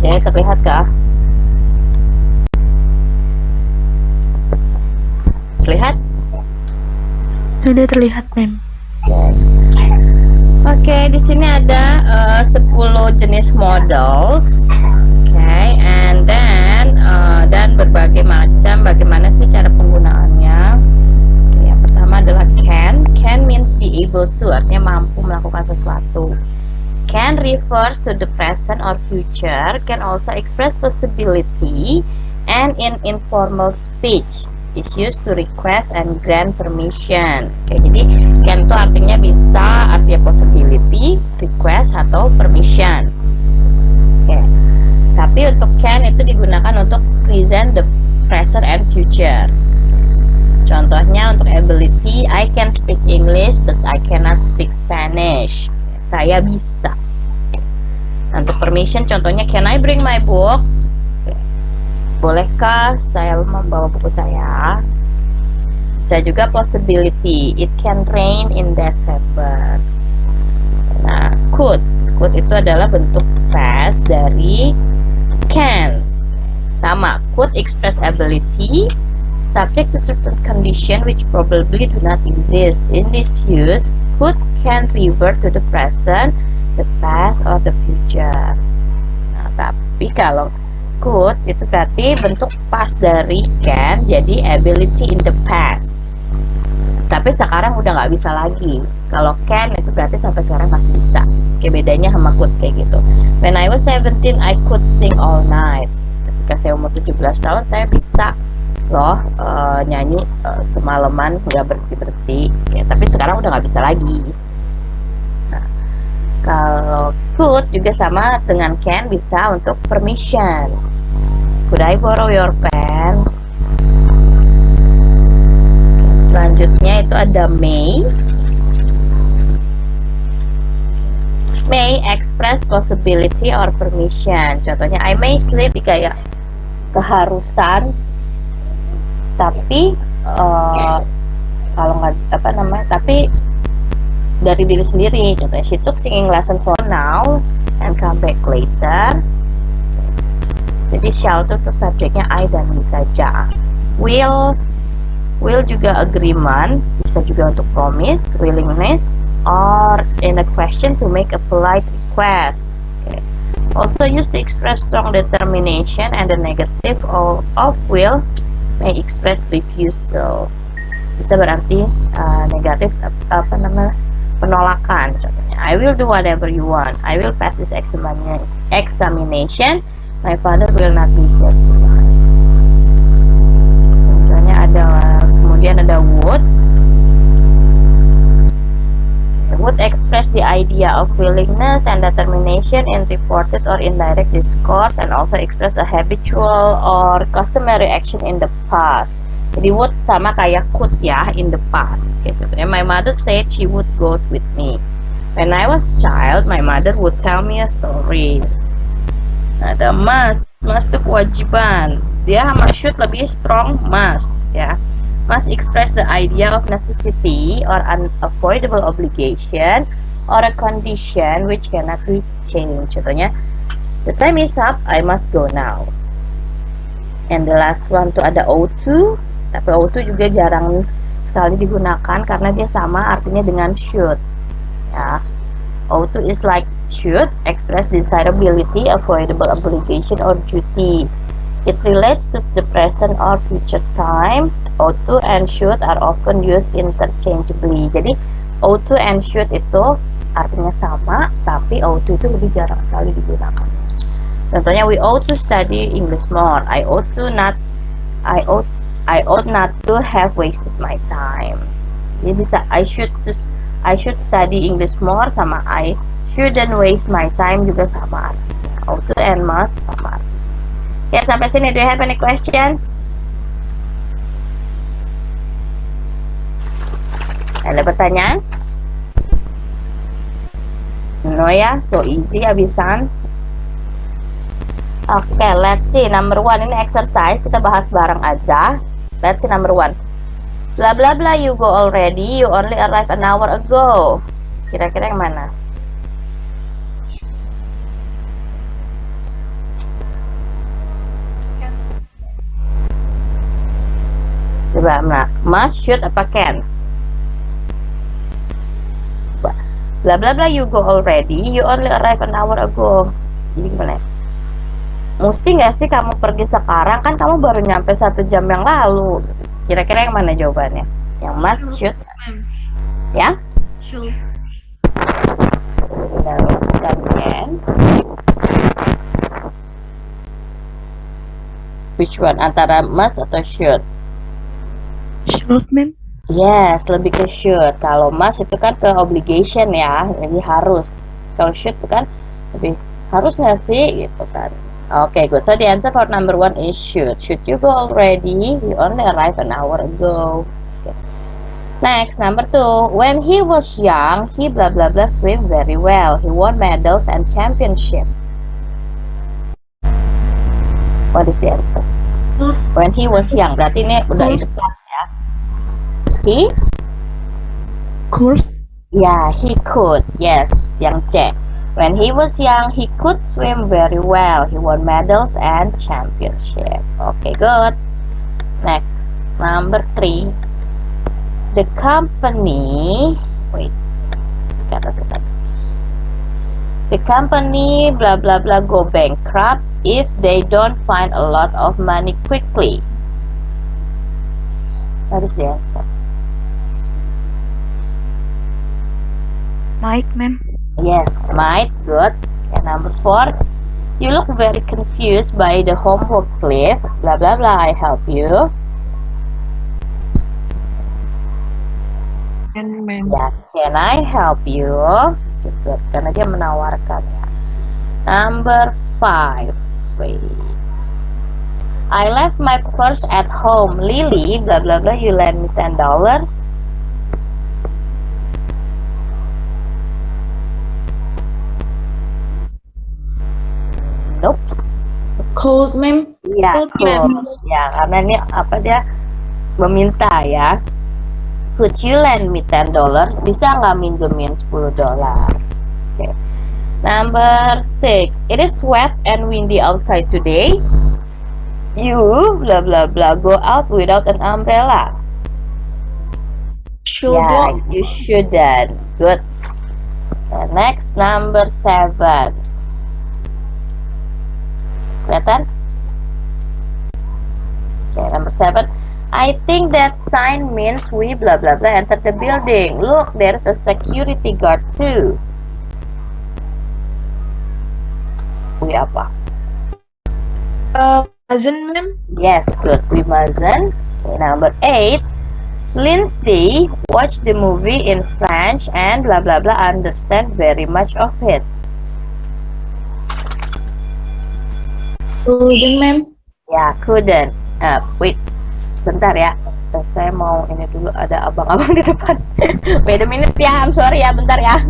Oke, terlihat kah? Terlihat? Sudah terlihat, Mem. Oke, di sini ada 10 jenis models. Oke, and then dan berbagai macam bagaimana sih cara penggunaannya. Oke, yang pertama adalah can. Can means be able to, artinya mampu melakukan sesuatu. Can refers to the present or future, can also express possibility, and in informal speech is used to request and grant permission. Oke, jadi can itu artinya bisa, artinya possibility, request, atau permission. Oke. Tapi untuk can itu digunakan untuk present, the present, and future. Contohnya untuk ability, I can speak English but I cannot speak Spanish. Saya bisa. Untuk permission, contohnya can I bring my book? Bolehkah saya membawa buku saya? Bisa juga possibility, it can rain in December. Nah, could itu adalah bentuk past dari can. Sama, could express ability subject to certain condition which probably do not exist. In this use, could can revert to the present, the past, or the future. Nah, tapi kalau could itu berarti bentuk past dari can, jadi ability in the past. Tapi sekarang udah nggak bisa lagi. Kalau can itu berarti sampai sekarang masih bisa. Oke, bedanya sama could kayak gitu. When I was 17, I could sing all night. Ketika saya umur 17 tahun, saya bisa loh nyanyi semalaman nggak berhenti. Ya, tapi sekarang udah nggak bisa lagi. Nah, kalau could juga sama dengan can, bisa untuk permission. Could I borrow your pen? Selanjutnya itu ada may. May express possibility or permission. Contohnya I may sleep, kayak keharusan. Tapi kalau nggak tapi dari diri sendiri. Contohnya she took singing lesson for now and come back later. Jadi shall itu untuk subjeknya I dan we saja. Will juga agreement, bisa juga untuk promise, willingness, or in a question to make a polite request. Okay. Also used to express strong determination, and the negative of will may express refusal. Bisa berarti negatif penolakan. Contohnya I will do whatever you want. I will pass this examination. My father will not be here tonight. Contohnya kemudian ada would. Would express the idea of willingness and determination in reported or indirect discourse, and also express a habitual or customary action in the past. Jadi would sama kayak could ya, in the past. Gitu. My mother said she would go with me. When I was child, my mother would tell me a story. Ada must itu kewajiban. Dia sama should lebih strong must ya. Must express the idea of necessity or unavoidable obligation or a condition which cannot be changed. Contohnya, the time is up, I must go now. And the last one tuh ada ought to, tapi ought to juga jarang sekali digunakan karena dia sama artinya dengan should. Ya, ought to is like should, express desirability, avoidable obligation or duty. It relates to the present or future time. Ought to and should are often used interchangeably. Jadi ought to and should itu artinya sama, tapi ought to itu lebih jarang sekali digunakan. Contohnya, we ought to study English more. I ought not to have wasted my time. Jadi bisa I should study English more sama I shouldn't waste my time juga sama artinya. Ought to and must sama artinya. Ya, sampai sini. Do you have any question? Ada pertanyaan? No ya, so easy abisan. Oke, let's see. Number 1 ini exercise, kita bahas bareng aja. Let's see number 1. Blah blah blah, you go already. You only arrived an hour ago. Kira-kira yang mana? Coba, nah, must, should, apa can? Bla bla bla, you go already, you only arrive an hour ago. Jadi gimana? Mesti nggak sih kamu pergi sekarang? Kan kamu baru nyampe 1 jam yang lalu. Kira-kira yang mana jawabannya? Yang must, should, ya? Should. Bukan can. Which one? Antara must atau should? Should, ma'am. Yes, lebih ke should. Kalau must itu kan ke obligation ya, jadi harus. Kalau should itu kan lebih harus nggak sih gitu kan. Okay, good. So the answer for number 1 is should. Should you go already? You only arrived an hour ago. Okay. Next, number 2. When he was young, he blah blah blah swim very well. He won medals and championship. What is the answer? When he was young, berarti ini udah in the past ya. He? Could. Yeah, he could. Yes, yang C. When he was young, he could swim very well. He won medals and championship. Okay, good. Next, number 3. The company. Wait. The company blah blah blah go bankrupt if they don't find a lot of money quickly. What is the answer? Might, ma'am. Yes, might. Good. And number 4. You look very confused by the homework cliff. Blah blah blah. I help you. Can, ma'am. Ya, can I help you? Good. Karena dia menawarkan ya. Number 5. Wait. I left my purse at home. Lily, blah blah blah. You lend me $10. Nope. Cold, ma'am. Ya, cool. Ya, karena ini apa dia meminta ya. Could you lend me $10? Bisa nggak minjemin $10? Okay. Number 6. It is wet and windy outside today. You blah blah blah go out without an umbrella. Should Yeah, you shouldn't. Good. And next, number 7. Kelihatan? Okay, number 7. I think that sign means we blah blah blah enter the building. Look, there's a security guard too. We apa? Mustn't, ma'am. Yes, good. We mustn't. Okay, number 8. Lindsay watched the movie in French and blah blah blah understand very much of it. Couldn't, ma'am. Ya, couldn't. Wait. Bentar ya. Saya mau ini dulu, ada abang-abang di depan. Wait a minute ya. I'm sorry ya, bentar ya.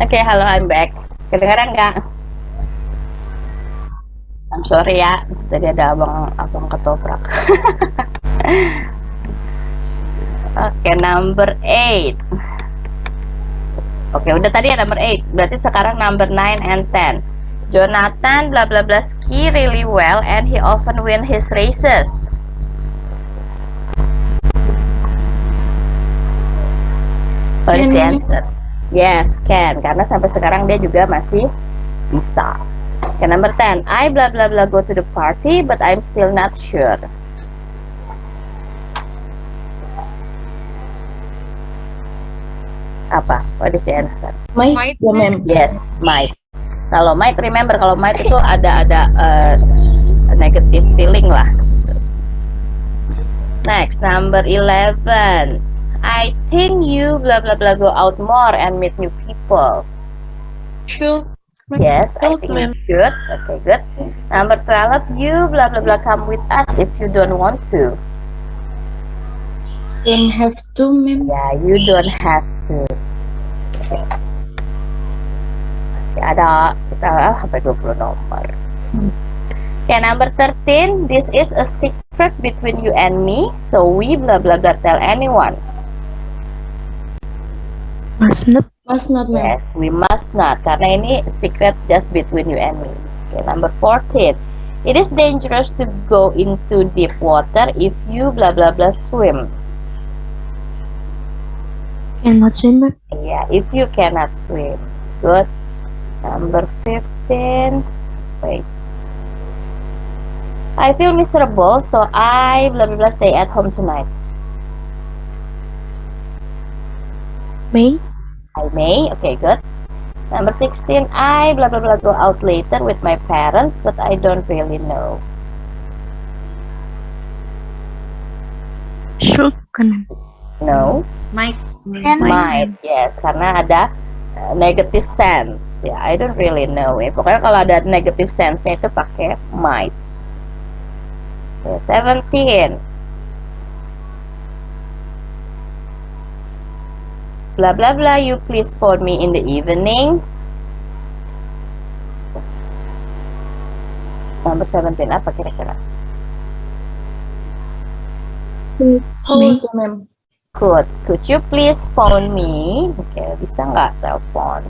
Oke, halo, I'm back. Kedengaran nggak? I'm sorry ya, tadi ada abang ketoprak. Oke, number 8. Oke, udah tadi ya number 8. Berarti sekarang number 9 and 10. Jonathan blah blah blah ski really well and he often win his races. What is the Can. answer? Yes, can. Karena sampai sekarang dia juga masih bisa. Okay, number 10. I blah blah blah go to the party, but I'm still not sure. Apa? What is the answer? Might, ya, ma'am. Yes, might. Kalau might, remember kalau might itu ada negative feeling lah. Next, number 11. I think you blah blah blah go out more and meet new people. Should. Yes, I Should, think ma'am. you should. Okay, good. Number 12. You blah blah blah come with us if you don't want to. Don't have to, ma'am. Ya, you don't have to. Masih ada kita sampai 20 nomor. Okay, number 13. This is a secret between you and me, so we blah blah blah tell anyone. Must not. Must not, ma'am. Yes, we must not. Karena ini secret just between you and me. Okay, number 14. It is dangerous to go into deep water if you blah blah blah swim. Cannot swim. Yeah, if you cannot swim. Good. Number 15. Wait. I feel miserable, so I blah blah blah stay at home tonight. May. I may. Okay, good. Number 16. I blah blah blah go out later with my parents, but I don't really know. Should. Can. No. Might. Might. Yes, karena ada negative sense. Ya, I don't really know. Pokoknya kalau ada negative sense-nya itu pakai might. Okay, 17. Blah blah blah, you please phone me in the evening. Number 17 apa kira-kira? Hold, ya, ma'am. Could you please phone me? Oke, bisa nggak telepon?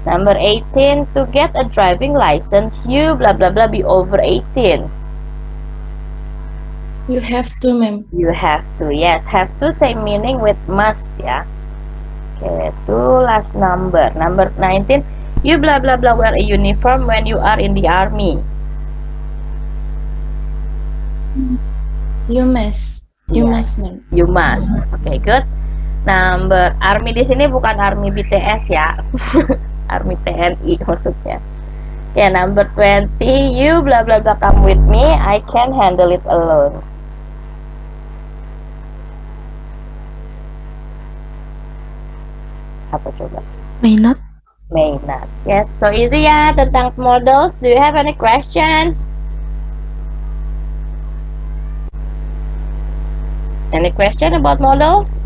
Number 18, to get a driving license, you blah blah blah be over 18. You have to, ma'am. You have to, yes, have to same meaning with must ya. Okay, itu last number. Number 19, you blah blah blah wear a uniform when you are in the army. You must. You Yeah. must, ma'am. You must. Okay, good. Number army di sini bukan army BTS ya. Army TNI maksudnya. Ya, number 20, you blah blah blah come with me, I can handle it alone. Apa coba? May not. May not. Yes, so easy ya tentang models. Do you have any question? Any question about models?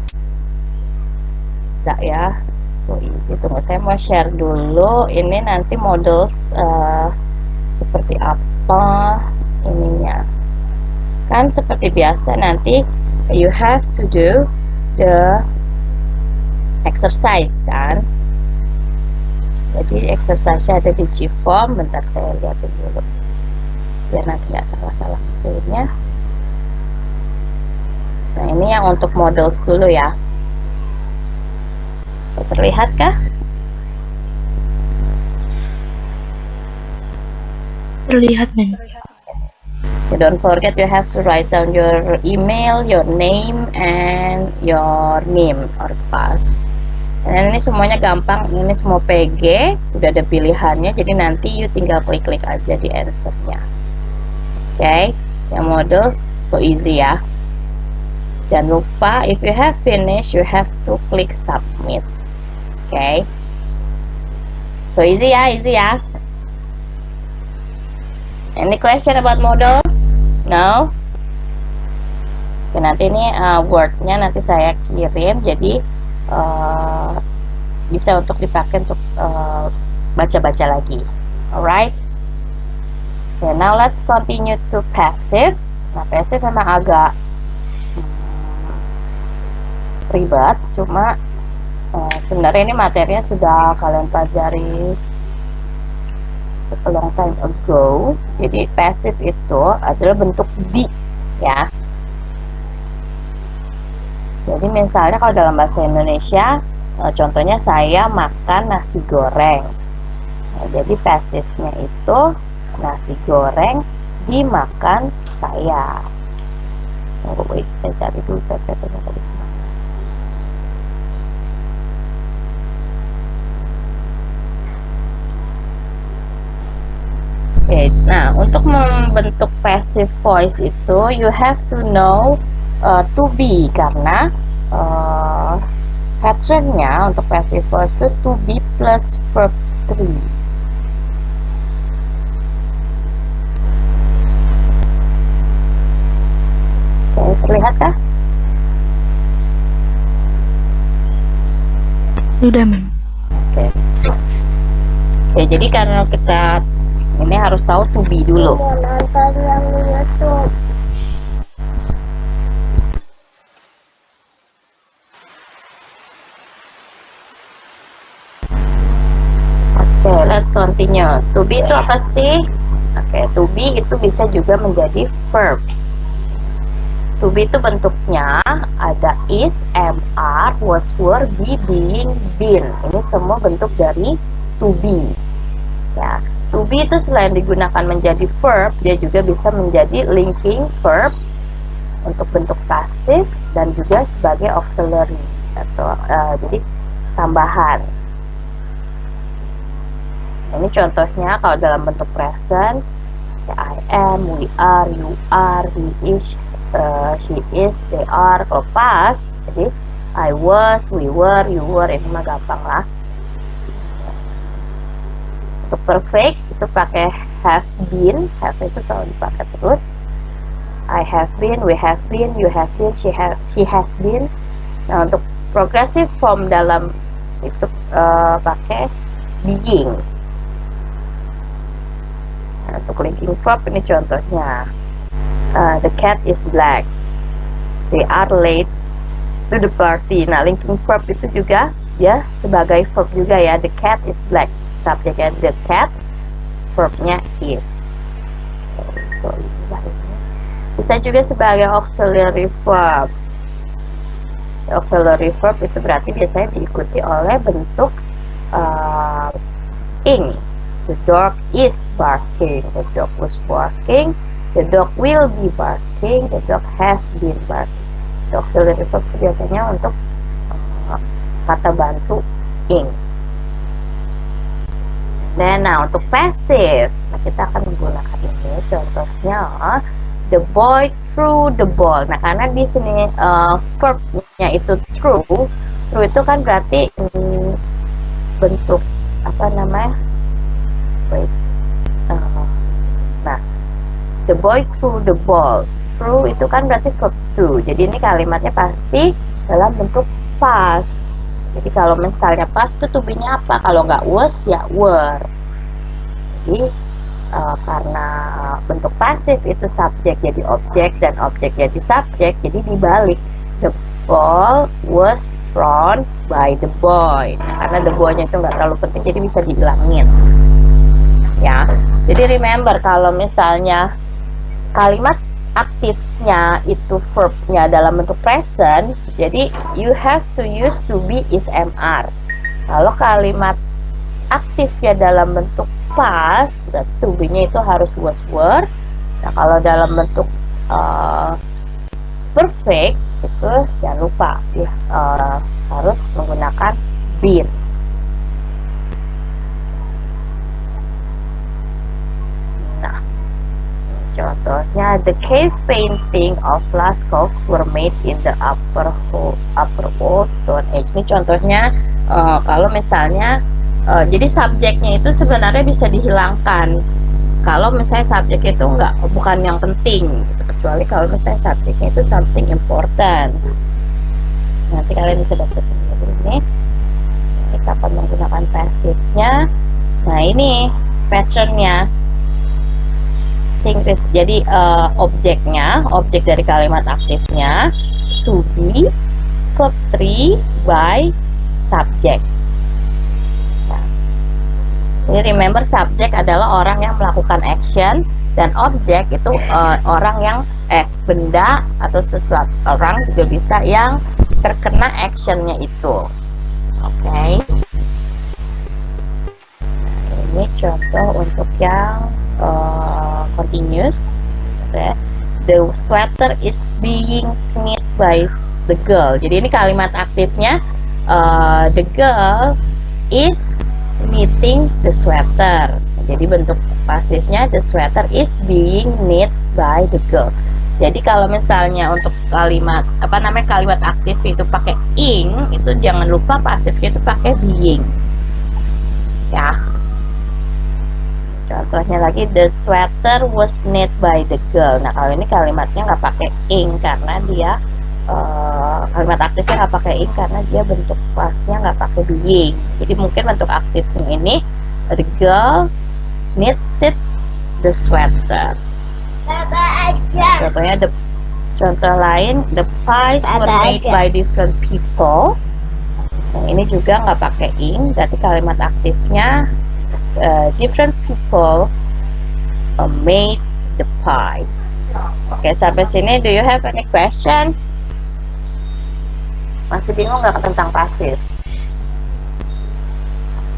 Tidak ya. So easy. Tunggu, saya mau share dulu. Ini nanti models seperti apa ininya. Kan seperti biasa nanti you have to do the exercise kan. Jadi exercise-nya ada di G-form. Bentar saya lihatin dulu biar nanti nggak salah-salah betulnya. Nah, ini yang untuk models dulu ya. Terlihat kah? Terlihat, ma'am. You don't forget you have to write down your email, your name, and your name or pass. Dan ini semuanya gampang, ini semua PG, udah ada pilihannya, jadi nanti you tinggal klik-klik aja di answernya. Oke, yang models so easy ya. Jangan lupa, if you have finished, you have to click submit. Oke, so easy ya, easy ya. Any question about models? No? Oke, nanti ini wordnya nanti saya kirim, jadi bisa untuk dipakai untuk baca-baca lagi. Alright? Okay, now let's continue to passive. Nah, passive memang agak ribet, cuma sebenarnya ini materinya sudah kalian pelajari a long time ago. Jadi passive itu adalah bentuk be, ya. Jadi misalnya kalau dalam bahasa Indonesia, contohnya saya makan nasi goreng. Nah, jadi passivenya itu nasi goreng dimakan saya. Wait, saya cari dulu PP-nya tadi. Oke, nah untuk membentuk passive voice itu you have to know to be, karena patternnya untuk passive voice itu to be plus verb 3. Oke, terlihat kah? Sudah, Mem. Oke. Oke, jadi karena kita ini harus tahu to be dulu. Mau nonton yang di YouTube. Oke, let's continue. To be itu apa sih? Oke, to be itu bisa juga menjadi verb. To be itu bentuknya ada is, am, are, was, were, be, being, been. Ini semua bentuk dari to be. Ya, to be itu selain digunakan menjadi verb, dia juga bisa menjadi linking verb untuk bentuk pasif dan juga sebagai auxiliary atau jadi tambahan. Ini contohnya kalau dalam bentuk present, ya, I am, we are, you are, he is, she is, they are. Kalau past, jadi I was, we were, you were, ini mah gampang lah. Untuk perfect itu pakai have been, have itu selalu dipakai terus. I have been, we have been, you have been, she has been. Nah, untuk progressive form dalam itu pakai being. Nah, untuk linking verb ini contohnya. The cat is black. They are late to the party. Nah, linking verb itu juga ya sebagai verb juga ya. The cat is black. Subjeknya the cat, verbnya is. So, bisa juga sebagai auxiliary verb. Auxiliary verb itu berarti biasanya diikuti oleh bentuk ing. The dog is barking. The dog was barking. The dog will be barking. The dog has been barking. The auxiliary verb itu biasanya untuk kata bantu ing. Dan nah untuk passive, nah kita akan menggunakan ini. Contohnya the boy threw the ball. Nah karena di sini verbnya itu threw itu kan berarti bentuk apa namanya? Wait. Nah, the boy threw the ball. Threw itu kan berarti verb to. Jadi ini kalimatnya pasti dalam bentuk past. Jadi kalau misalnya past itu to be-nya apa? Kalau nggak was ya were. Jadi karena bentuk pasif itu subjek jadi objek dan objek jadi subjek, jadi dibalik. The ball was thrown by the boy. Nah, karena the boy-nya itu nggak terlalu penting, jadi bisa dihilangin. Ya, jadi remember kalau misalnya kalimat aktifnya itu verbnya dalam bentuk present, jadi you have to use to be, is, am, are. Kalau kalimat aktifnya dalam bentuk past, berarti to be-nya itu harus was, were. Nah, kalau dalam bentuk perfect itu jangan lupa ya, harus menggunakan been. Nah, contohnya the cave painting of Lascaux were made in the upper old Stone Age. Ini contohnya kalau misalnya jadi subjeknya itu sebenarnya bisa dihilangkan kalau misalnya subjeknya itu bukan yang penting gitu. Kecuali kalau misalnya subjeknya itu something important. Nanti kalian bisa baca sendiri nih. Kita akan menggunakan passivenya. Nah ini patternnya. Jadi objeknya, objek dari kalimat aktifnya to be, verb 3 by subject. Nah, ini Jadi remember, subject adalah orang yang melakukan action, dan objek itu orang yang benda atau sesuatu, orang juga bisa yang terkena actionnya itu. Oke. Ini contoh untuk yang continuous. Okay. The sweater is being knit by the girl. Jadi ini kalimat aktifnya, the girl is knitting the sweater. Jadi bentuk pasifnya, the sweater is being knit by the girl. Jadi kalau misalnya untuk kalimat kalimat aktif itu pakai ing, itu jangan lupa pasifnya itu pakai being. Ya. Contohnya lagi, the sweater was knit by the girl. Nah, kalau ini kalimatnya nggak pakai ing karena dia kalimat aktifnya nggak pakai ing karena dia bentuk pasnya nggak pakai being. Jadi mungkin bentuk aktifnya ini, the girl knitted the sweater. Contohnya contoh lain, the pies were made by different people. Nah, ini juga nggak pakai ing, berarti kalimat aktifnya different people made the pies. Oke, sampai sini do you have any question? Masih bingung nggak tentang pasif?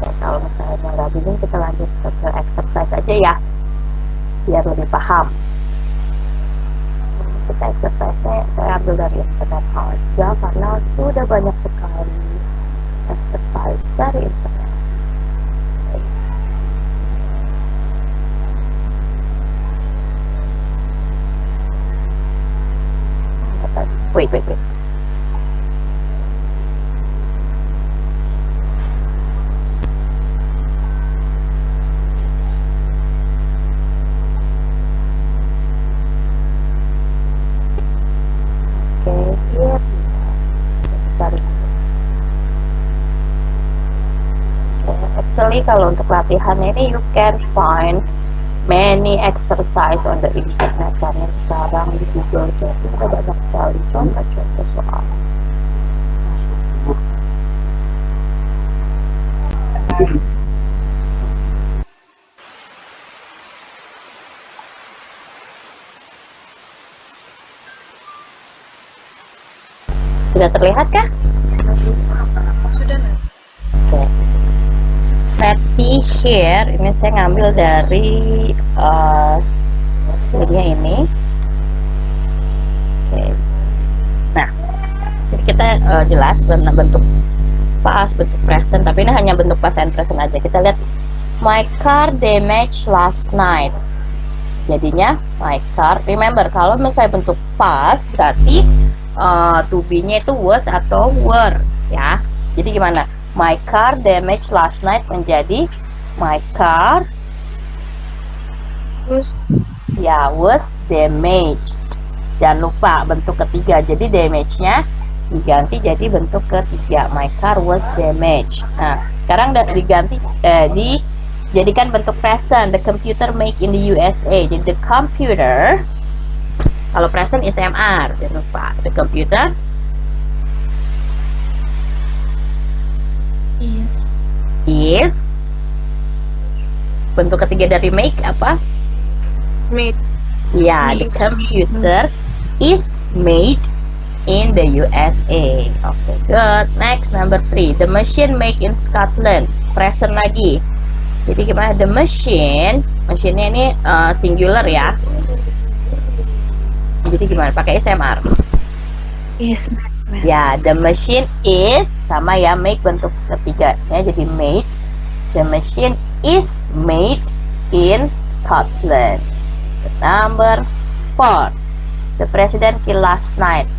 Oke, kalau misalnya nggak bingung, kita lanjut ke exercise aja ya, biar lebih paham. Kita exercise-nya saya ambil dari internet aja karena sudah banyak sekali exercise dari internet. Wait. Actually, kalau untuk latihannya ini, you can find many exercise on the internet. Karena sekarang di Google itu ada banyak sekali contoh-contoh soal. Sudah terlihat kah? Sudah. Oke. Let's see here. Ini saya ngambil dari media ini. Oke. Nah, sini kita jelas bentuk past, bentuk present, tapi ini hanya bentuk past and present aja. Kita lihat, my car damaged last night. Jadinya my car. Remember, kalau misalnya bentuk past berarti to be-nya itu was atau were, ya. Jadi gimana? My car damaged last night menjadi my car was damaged. Jangan lupa bentuk ketiga. Jadi damage-nya diganti jadi bentuk ketiga. My car was damaged. Nah, sekarang diganti dijadikan bentuk present. The computer made in the USA. Jadi the computer, kalau present is MR. Jangan lupa. The computer is bentuk ketiga dari make apa? Made. Ya, the computer is made in the USA. Okay, good. Next, number 3. The machine made in Scotland. Present lagi. Jadi gimana? The machine, machine-nya ini singular ya. Jadi gimana? Pakai SMR. Yes. Ya, the machine is sama ya, make bentuk ketiganya jadi made. The machine is made in Scotland. Number 4. The president killed last night.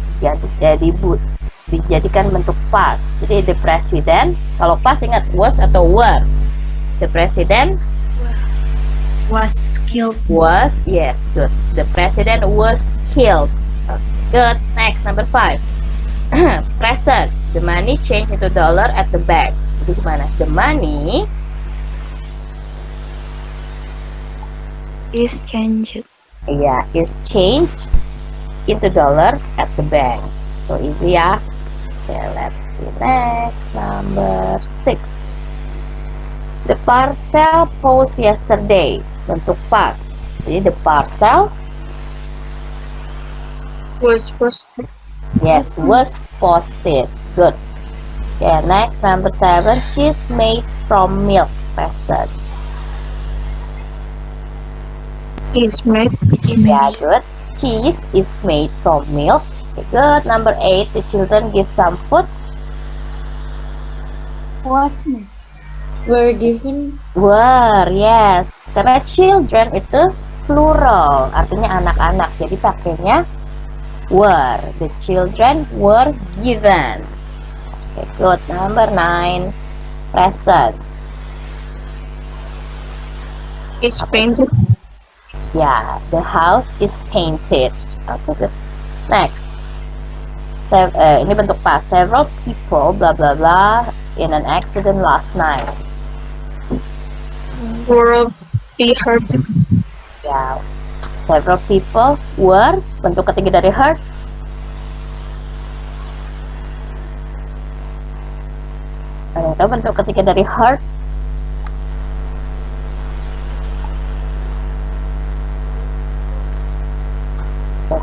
Dijadikan bentuk past. Jadi the president, kalau past ingat was atau were. The president Was killed. was, yes, good. The president was killed. Good. Next, number 5. Present. The money changed into dollar at the bank. Jadi gimana? The money Is changed. is changed into dollars at the bank. So easy ya. Okay, let's see next, number 6. The parcel posted yesterday. Bentuk past. Jadi the parcel Was posted. yes was posted. Good. Okay, next number 7. Cheese made from milk. Present. Is made. Yeah, good. Cheese is made from milk. Okay, good. Number 8. The children give some food. Was miss. Were given. Were, yes. Karena children itu plural, artinya anak-anak. Jadi pakainya were. The children were given. Okay, good. Number 9. Present. Is painted. Yeah, the house is painted. Okay, good. Next. Ini bentuk past. Several people, blah blah blah, in an accident last night. Were be hurt. Ya, several people were, bentuk ketiga dari hurt. Ada yang tahu bentuk ketiga dari hurt?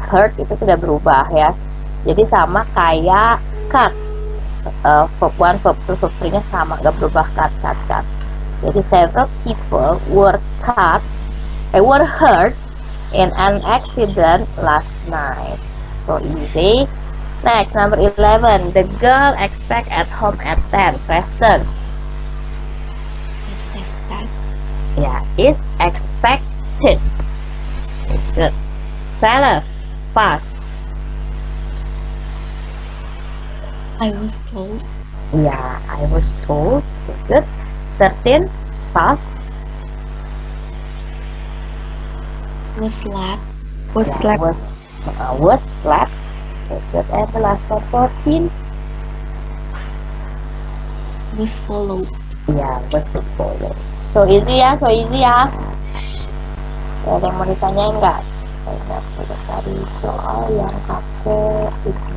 Hurt itu tidak berubah ya. Jadi sama kayak cut. Verb 1, verb 2, verb 3 nya sama, gak berubah cut. Jadi several people were hurt in an accident last night. So easy. Next, number 11. The girl expect at home at 10. Present. Is expect. Yeah, is expected. Good. 12. Past. I was told. Yeah, I was told. Good. 13. Past. Was slapped. Was Yeah, slapped. was slapped. Good. And the last one, 14. Was followed. Yeah, was followed. So easy ya. Ada yang mau ditanyain nggak? Saya sudah cari soal yang pakai itu.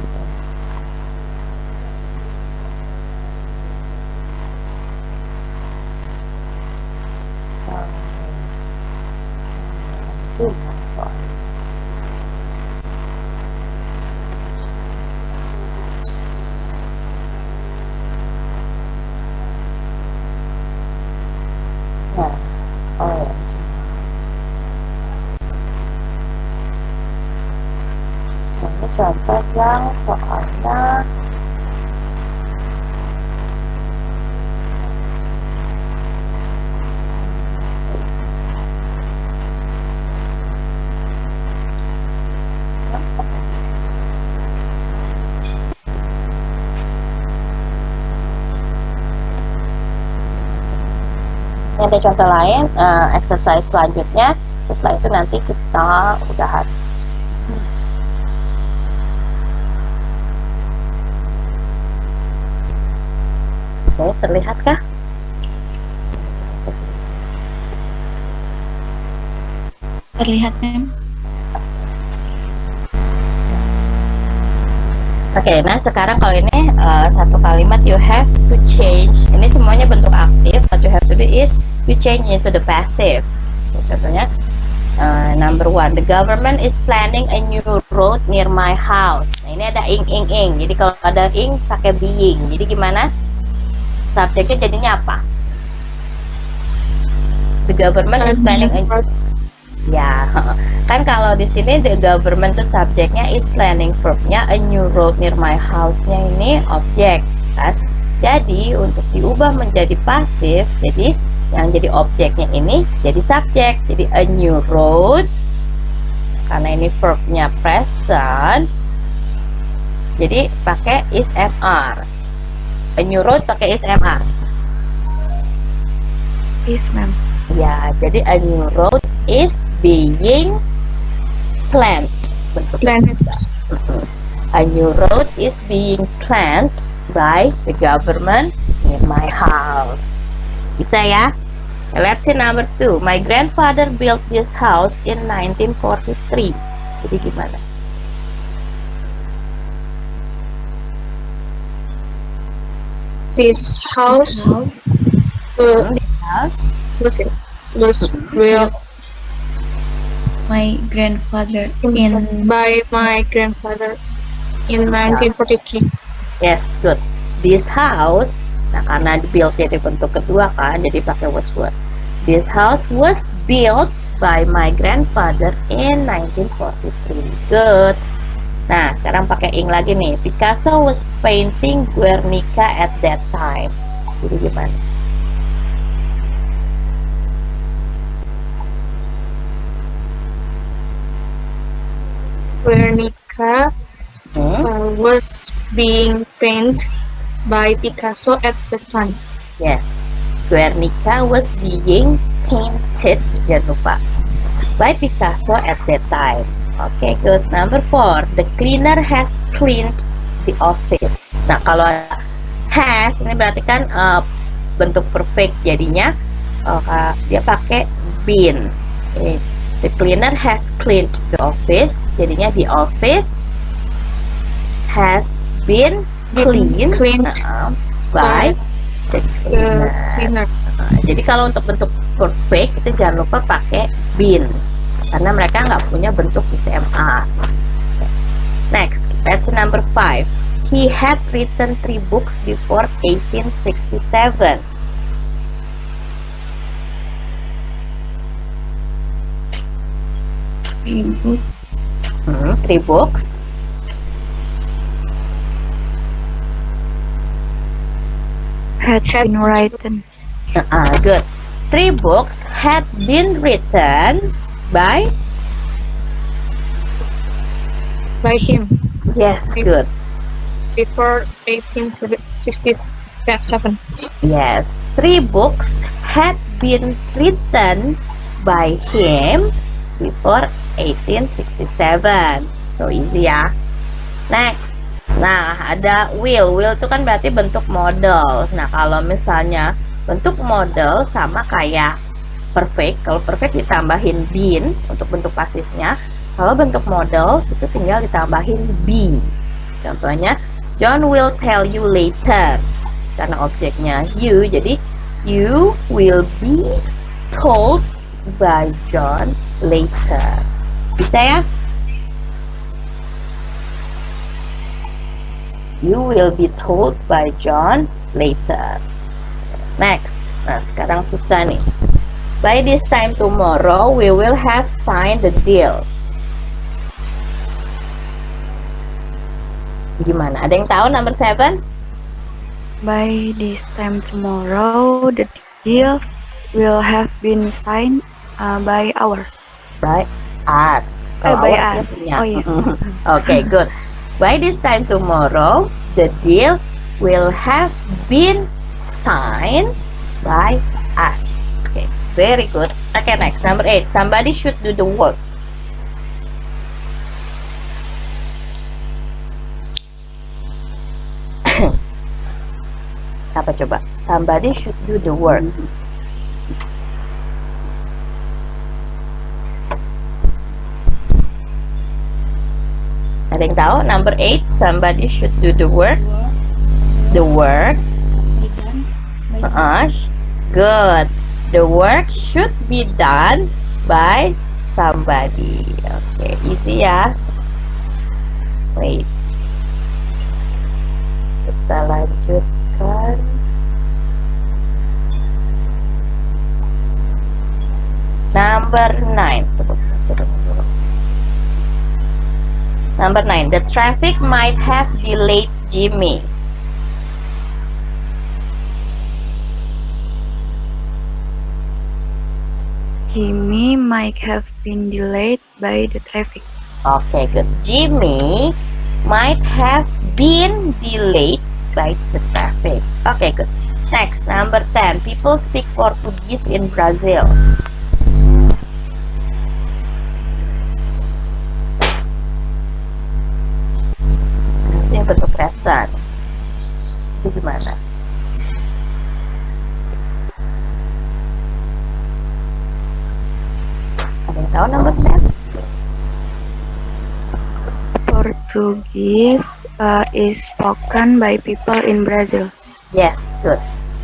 Nah, oh ya. Ini contoh yang soalnya ini ada contoh lain, exercise selanjutnya. Setelah itu nanti kita udahan. Oke, terlihatkah? Terlihat, ma'am. Oke, nah sekarang kalau ini satu kalimat you have to change. Ini semuanya bentuk aktif. What you have to do is you change into the passive. Contohnya, number 1, the government is planning a new road near my house. Nah ini ada ing. Jadi kalau ada ing pakai being. Jadi gimana? Subjeknya jadinya apa? The government is planning a ya, kan kalau di sini the government tuh subjeknya, is planning verbnya, a new road near my house-nya ini objek kan. Jadi untuk diubah menjadi pasif, jadi yang jadi objeknya ini jadi subjek. Jadi a new road, karena ini verbnya present, jadi pakai is mr. A new road pakai is mr. Is, ma'am. Ya, jadi a new road is being planned. Planet. A new road is being planned by the government near my house. Bisa ya? Let's see number 2. My grandfather built this house in 1943. Jadi gimana? This house This house Was it? Was built My grandfather in by my grandfather in 1943. Yes, good. This house, nah karena build jadi bentuk kedua kan, jadi pakai was word. This house was built by my grandfather in 1943. Good. Nah, sekarang pakai ing lagi nih. Picasso was painting Guernica at that time. Jadi gimana? Guernica Hmm? was being painted by Picasso at the time. Yes. Guernica was being painted, jangan lupa, by Picasso at that time. Okay, good. Number 4, the cleaner has cleaned the office. Nah, kalau has ini berarti kan bentuk perfect, jadinya dia pakai been. Okay. The cleaner has cleaned the office, jadinya the office has been cleaned, by the The cleaner. cleaner. Jadi kalau untuk bentuk perfect itu jangan lupa pakai been karena mereka nggak punya bentuk ICMR. Next, that's number 5. He had written 3 books before 1867. ibu 3 books. had been written Good. 3 books had been written by. Him Yes, good. before 1867. Yes, 3 books had been written by him before 1867. So easy ya. Next. Nah, ada will. Will itu kan berarti bentuk model. Nah, kalau misalnya bentuk model sama kayak perfect. Kalau perfect ditambahin been untuk bentuk pasifnya. Kalau bentuk model itu tinggal ditambahin be. Contohnya, John will tell you later. Karena objeknya you, jadi you will be told by John later. Bisa ya? You will be told by John later. Next. Nah, sekarang susah nih. By this time tomorrow, we will have signed the deal. Gimana? Ada yang tahu number 7? by this time tomorrow the deal will have been signed by our By us. Kalau by our us. dia punya. Oh, iya. Okay, good. By this time tomorrow, the deal will have been signed by us. Okay, very good. Okay, next, number 8. Somebody should do the work. Apa coba? Somebody should do the work. Ada yang tahu? Number 8, somebody should do the work. The work. Good. The work should be done by somebody. Okay, easy ya. Wait. Kita lanjutkan. Number 9. Number 9. The traffic might have delayed Jimmy. Jimmy might have been delayed by the traffic. Okay, good. Jimmy might have been delayed by the traffic. Okay, good. Next, number 10. People speak Portuguese in Brazil. Ini bentuk present. Itu gimana? Ada yang tahu number 10? Portuguese is spoken by people in Brazil. Yes, good.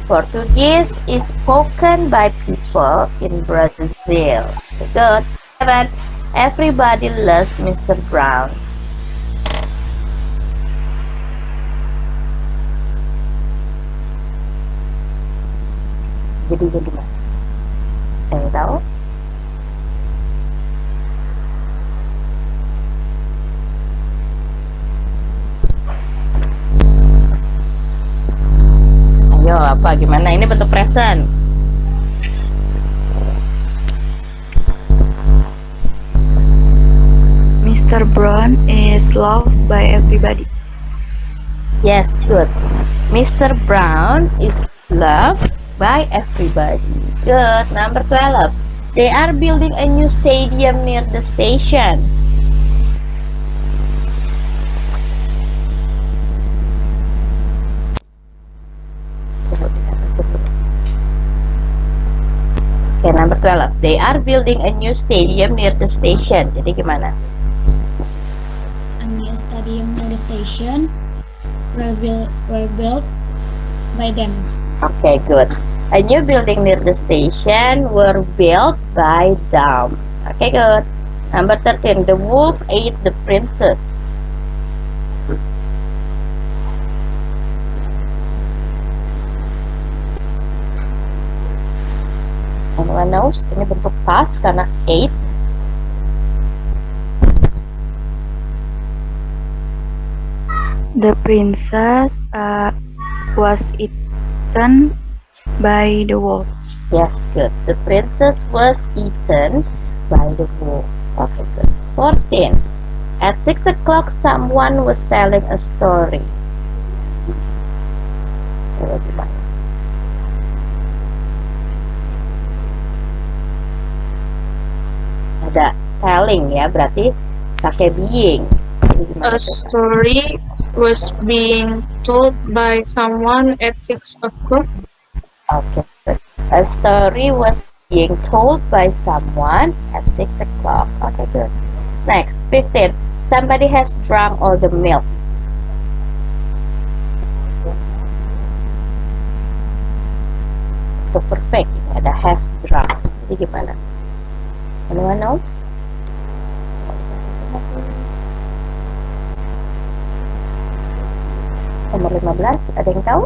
Portuguese is spoken by people in Brazil. Okay, good. 7. Everybody loves Mr. Brown. Jadi mana? Yang tahu? Ayo, apa gimana? Ini bentuk present. Mr. Brown is loved by everybody. Yes, good. Mr. Brown is loved by everybody. Good. Number 12. They are building a new stadium near the station. Okay, number 12. They are building a new stadium near the station. Jadi gimana? A new stadium near the station were built by them. Okay, good. A new building near the station were built by them. Okay, good. Number 13. The wolf ate the princess. Anyone knows? Ini bentuk past karena ate. The princess was eaten by the wolf. Yes, good. The princess was eaten by the wolf. Okay, good. 14. At 6 o'clock, someone was telling a story. Coba gimana? Ada telling ya, berarti pakai being. Jadi gimana A coba? story was being told by someone at 6 o'clock. Okay, good. A story was being told by someone at 6 o'clock. Okay, good. Next, 15. Somebody has drunk all the milk. Untuk perfect, ini ada has drunk. Jadi gimana? Anyone knows? Nomor 15, ada yang tahu?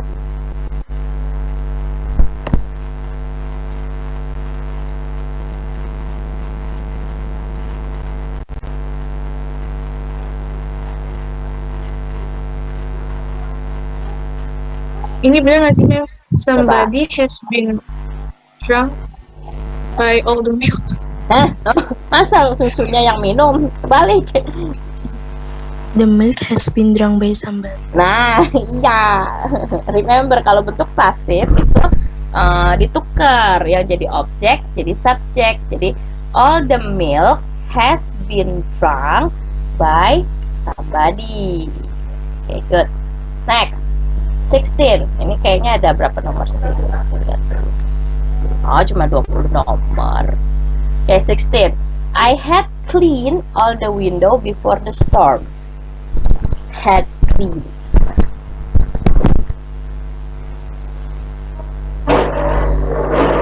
Ini benar nggak sih, Mel? Somebody has been drunk by all the milk. Hah? Oh, masa susunya yang minum? Balik. The milk has been drunk by somebody. Nah, iya. Remember, kalau bentuk pasif itu ditukar yang jadi objek jadi subjek. Jadi all the milk has been drunk by somebody. Okay, good. Next, 16. Ini kayaknya ada berapa nomor sih? Oh, cuma 20 nomor. Okay, 16. I had cleaned all the window before the storm. Had cleaned.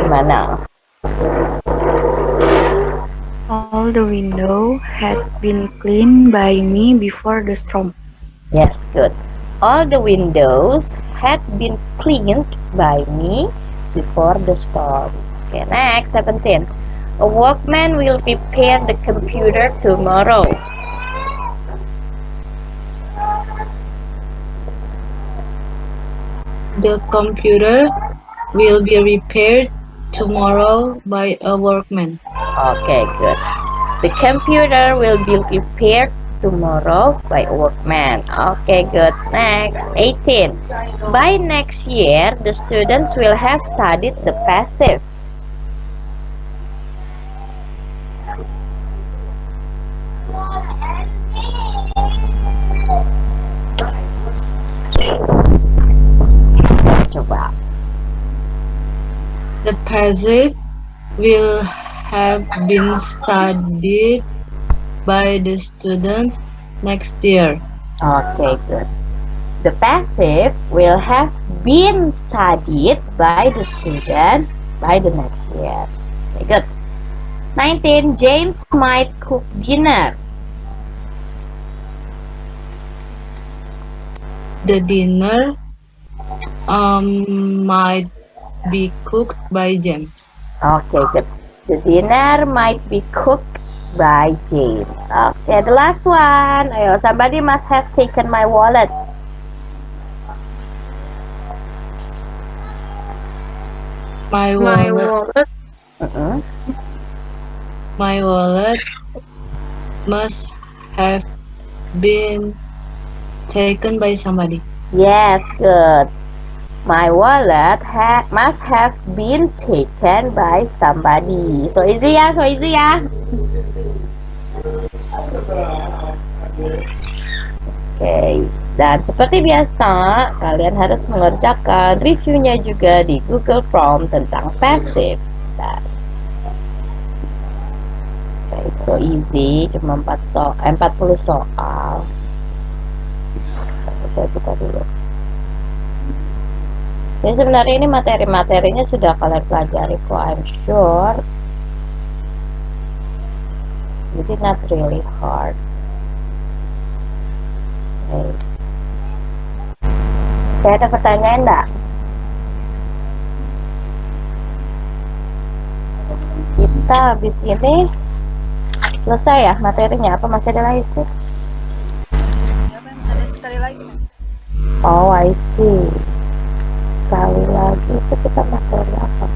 Gimana? All the window had been cleaned by me before the storm. Yes, good. All the windows had been cleaned by me before the storm. Okay, next, 17. A workman will repair the computer tomorrow. The computer will be repaired tomorrow by a workman. Okay, good. The computer will be repaired tomorrow by a workman. Okay, good. Next, 18. By next year, the students will have studied the passive. Coba. The passive will have been studied by the students next year. Okay, good. The passive will have been studied by the student by the next year. Okay, good. 19. James might cook dinner. The dinner might be cooked by James. Okay, good. The dinner might be cooked by James. Okay, the last one. Ayo, somebody must have taken my wallet. My My wallet, wallet my wallet must have been taken by somebody. Yes, good. My wallet must have been taken by somebody. So easy ya, so easy ya. Oke, dan seperti biasa, kalian harus mengerjakan reviewnya juga di Google Form tentang passive. Oke, it's so easy, cuma 40 soal. Saya buka dulu. Jadi sebenarnya ini materi-materinya sudah kalian pelajari kok, I'm sure. Jadi not really hard. Oke, ada pertanyaan enggak? Kita habis ini selesai ya materinya, apa masih ada lagi sih? Ada sekali lagi. Oh, I see. Sekali lagi itu kita materi apa?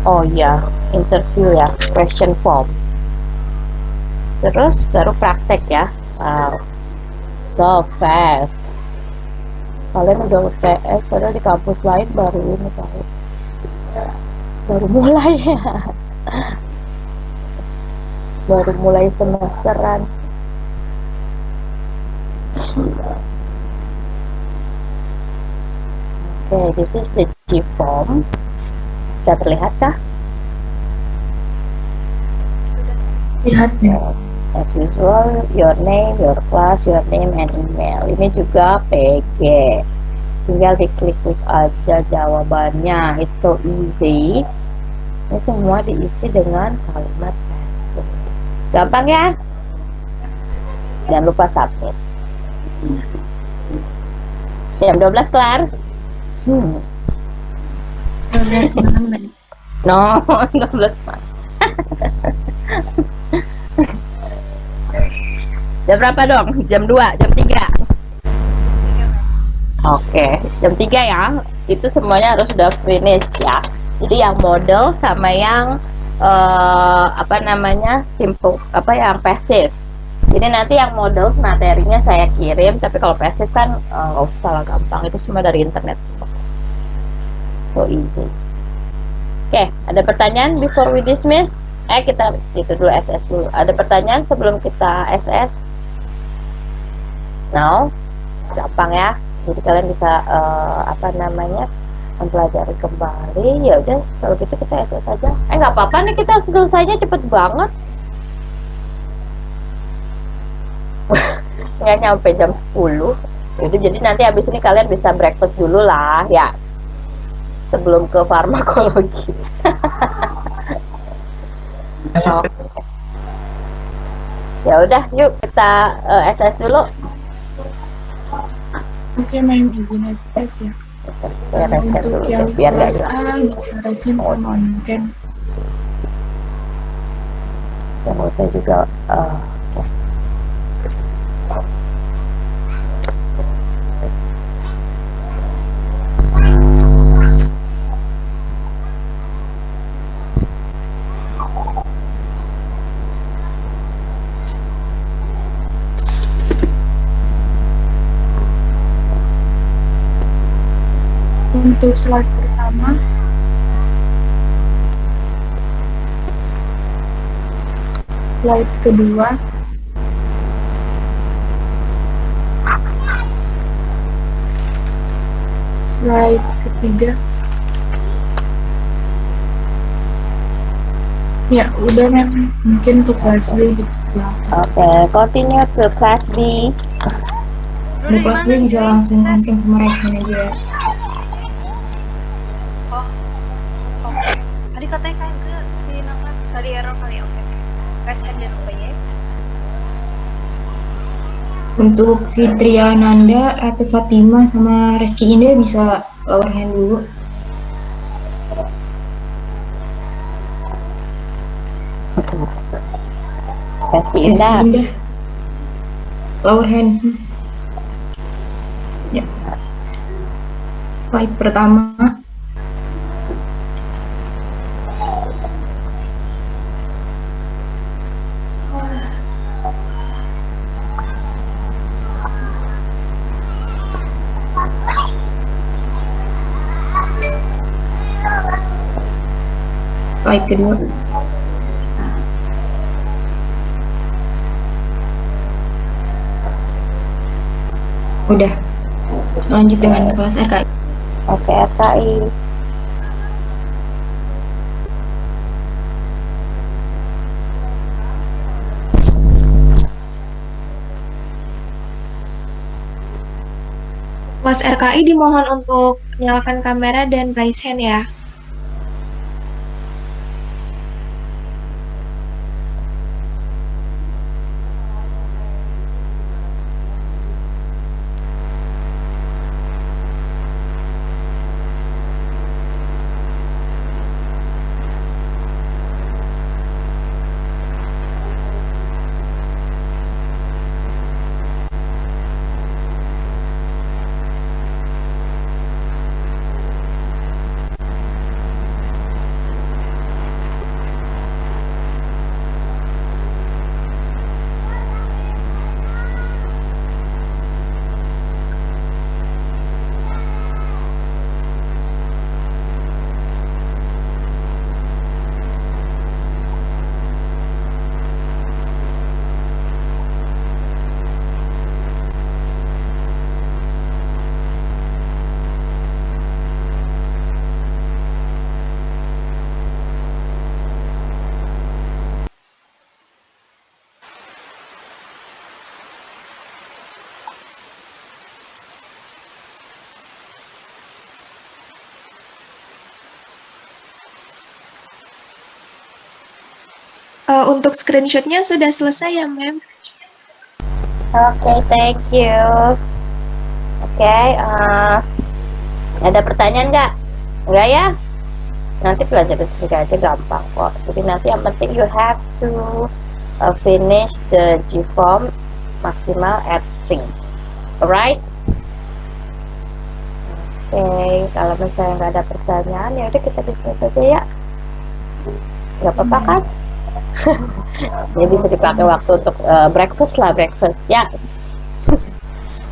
Oh iya, interview ya, question form. Terus baru praktek ya. Wow, so fast. Kalian udah UTS, padahal di kampus lain baru ini tahu. Baru mulai ya. Baru mulai semesteran. Okay, this is the G form. Sudah terlihat kah? Lihat ya. As usual, your name, your class, your name, and email. Ini juga PG. Tinggal diklik-klik aja jawabannya. It's so easy. Ini semua diisi dengan kalimat passive. Gampang ya? Jangan lupa submit. Jam 12 kelar? 12 malam kan? No, 12 malam. Jam berapa dong? Jam 2, jam 3? Oke, jam 3 ya. Itu semuanya harus sudah finish ya. Jadi yang model sama yang simple, yang passive. Jadi nanti yang model materinya saya kirim, tapi kalau passive kan nggak usah lah, gampang. Itu semua dari internet semua. So easy. Oke, ada pertanyaan before we dismiss? Kita itu dulu SS dulu. Ada pertanyaan sebelum kita SS? No, gampang ya. Jadi kalian bisa mempelajari kembali. Ya udah, kalau gitu kita SS aja. Nggak apa-apa nih, kita selesainya cepet banget. Nggak nyampe jam 10. Yaudah, jadi nanti habis ini kalian bisa breakfast dulu lah ya, sebelum ke farmakologi. Ya udah, yuk kita SS dulu. Oke, main izin SPS ya. Saya reset Untuk dulu yang biar nggak kelas hilang. A bisa resin sama konten. Ya mau saya juga Untuk slide pertama, slide kedua, slide ketiga. Ya, udah Mem. Mungkin untuk kelas B gitu. Oke, continue to class B. Di kelas B bisa langsung konten sama Resen aja. Oh, oke. Tadi katanya kan ke si Napa tadi error kali. Oke. Raise hand jangan lupa ya. Untuk Fitria Nanda, Ratu Fatima, sama Reski Indah bisa lower hand dulu. Reski Reski Indah. Indah, lower hand. Ya. Slide pertama. Slide kedua. Udah. Lanjut dengan kelas RKI. Oke, RKI. Kelas RKI dimohon untuk nyalakan kamera dan raise hand ya. Untuk screenshotnya sudah selesai ya, Ma'am? Oke, thank you. Oke, ada pertanyaan nggak? Nggak ya? Nanti pelajaran sendiri aja gampang kok. Jadi nanti yang penting you have to finish the G form maksimal at 3. Alright? Oke, kalau misalnya nggak ada pertanyaan, ya udah kita dismiss aja ya. Nggak apa-apa kan? Ya bisa dipakai waktu untuk breakfast ya.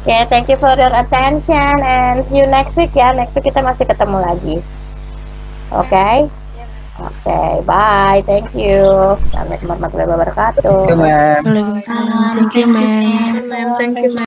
Okay, thank you for your attention and see you next week ya. Next week kita masih ketemu lagi. Oke, bye, thank you. Assalamualaikum warahmatullahi wabarakatuh. Waalaikumsalam. Thank you, ma'am. Ma'am, thank you, ma'am.